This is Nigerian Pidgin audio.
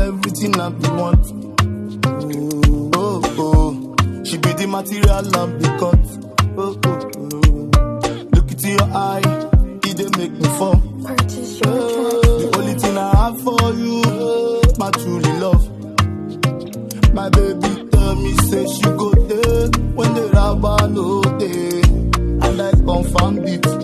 everything I be want. Oh, oh, she be the material I'm the cut. Oh, oh, oh. Look into your eye, it dey make me fall. Purchase your The only thing I have for you, my truly love. My baby tell me say she go there when the rabba no day, and I confirm it.